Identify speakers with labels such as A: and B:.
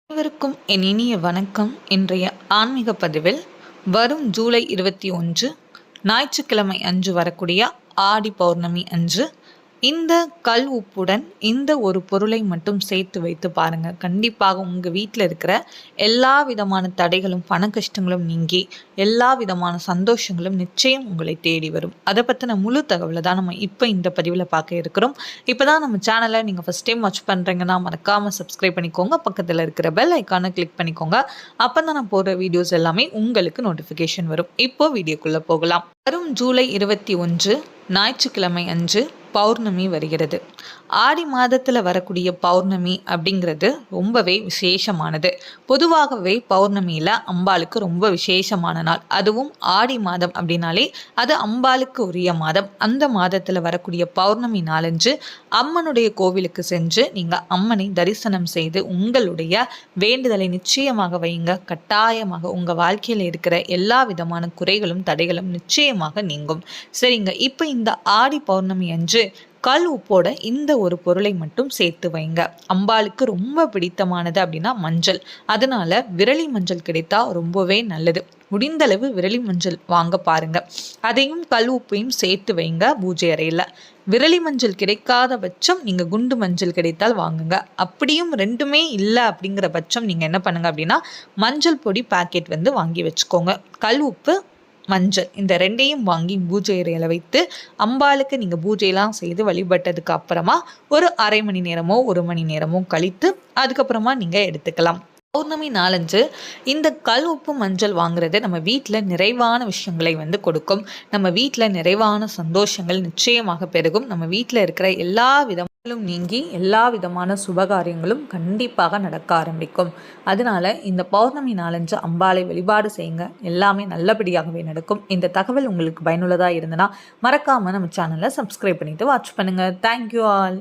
A: அனைவருக்கும் என் இனிய வணக்கம். இன்றைய ஆன்மீக பதிவில் வரும் ஜூலை 21 ஞாயிற்றுக்கிழமை அன்று வரக்கூடிய ஆடி பௌர்ணமி அன்று இந்த கல் உப்புடன் இந்த ஒரு பொருளை மட்டும் சேர்த்து வைத்து பாருங்க. கண்டிப்பாக உங்க வீட்டில் இருக்கிற எல்லா விதமான தடைகளும் பண கஷ்டங்களும் நீங்கி எல்லா விதமான சந்தோஷங்களும் நிச்சயம் உங்களை தேடி வரும். அதை பற்றின முழு தகவலை தான் நம்ம இப்போ இந்த பதிவில் பார்க்க இருக்கிறோம். இப்போதான் நம்ம சேனலை நீங்கள் ஃபஸ்ட் டைம் வாட்ச் பண்ணுறீங்கன்னா மறக்காமல் சப்ஸ்கிரைப் பண்ணிக்கோங்க. பக்கத்தில் இருக்கிற பெல் ஐக்கானை கிளிக் பண்ணிக்கோங்க. அப்போ தான் நான் போடுற வீடியோஸ் எல்லாமே உங்களுக்கு நோட்டிஃபிகேஷன் வரும். இப்போ வீடியோக்குள்ளே போகலாம். வரும் ஜூலை 21 ஞாயிற்றுக்கிழமை அன்று பௌர்ணமி வருகிறது. ஆடி மாதத்தில் வரக்கூடிய பௌர்ணமி அப்படிங்கிறது ரொம்பவே விசேஷமானது. பொதுவாகவே பௌர்ணமியில் அம்பாளுக்கு ரொம்ப விசேஷமான நாள். அதுவும் ஆடி மாதம் அப்படின்னாலே அது அம்பாளுக்கு உரிய மாதம். அந்த மாதத்தில் வரக்கூடிய பௌர்ணமி நாளன்று அம்மனுடைய கோவிலுக்கு சென்று நீங்கள் அம்மனை தரிசனம் செய்து உங்களுடைய வேண்டுதலை நிச்சயமாக வைங்க. கட்டாயமாக உங்கள் வாழ்க்கையில் இருக்கிற எல்லா விதமான குறைகளும் தடைகளும் நிச்சயமாக நீங்கும். சரிங்க, இப்போ இந்த ஆடி பௌர்ணமி அன்று கல் உப்போட இந்த ஒரு பொருளை மட்டும் சேர்த்து வைங்க. அம்பாளுக்கு ரொம்ப பிடித்தமானது அப்படின்னா மஞ்சள். அதனால விரலி மஞ்சள் கிடைத்தா ரொம்பவே நல்லது. முடிந்தளவு விரலி மஞ்சள் வாங்க பாருங்க. அதையும் கல் உப்பையும் சேர்த்து வைங்க பூஜை அறையில். விரலி மஞ்சள் கிடைக்காத பட்சம் நீங்கள் குண்டு மஞ்சள் கிடைத்தால் வாங்குங்க. அப்படியும் ரெண்டுமே இல்லை அப்படிங்கிற பட்சம் நீங்கள் என்ன பண்ணுங்க அப்படின்னா மஞ்சள் பொடி பாக்கெட் வாங்கி வச்சுக்கோங்க. கல் உப்பு மஞ்சள் இந்த ரெண்டையும் வாங்கி பூஜை அறையில் வைத்து அம்பாளுக்கு நீங்கள் பூஜையெல்லாம் செய்து வழிபட்டதுக்கு அப்புறமா ஒரு அரை மணி நேரமோ 1 மணி நேரமோ கழித்து அதுக்கப்புறமா நீங்கள் எடுத்துக்கலாம். பௌர்ணமி நாளன்று இந்த கல் உப்பு மஞ்சள் வாங்குறது நம்ம வீட்டில் நிறைவான விஷயங்களை கொடுக்கும். நம்ம வீட்டில் நிறைவான சந்தோஷங்கள் நிச்சயமாக பெருகும். நம்ம வீட்டில் இருக்கிற எல்லா விதங்களும் நீங்கி எல்லா விதமான சுபகாரியங்களும் கண்டிப்பாக நடக்க ஆரம்பிக்கும். அதனால இந்த பௌர்ணமி நாளன்று அம்பாளை வழிபாடு செய்யுங்க. எல்லாமே நல்லபடியாகவே நடக்கும். இந்த தகவல் உங்களுக்கு பயனுள்ளதாக இருந்தனா மறக்காமல் நம்ம சேனலை சப்ஸ்கிரைப் பண்ணிட்டு வாட்ச் பண்ணுங்கள். Thank you all.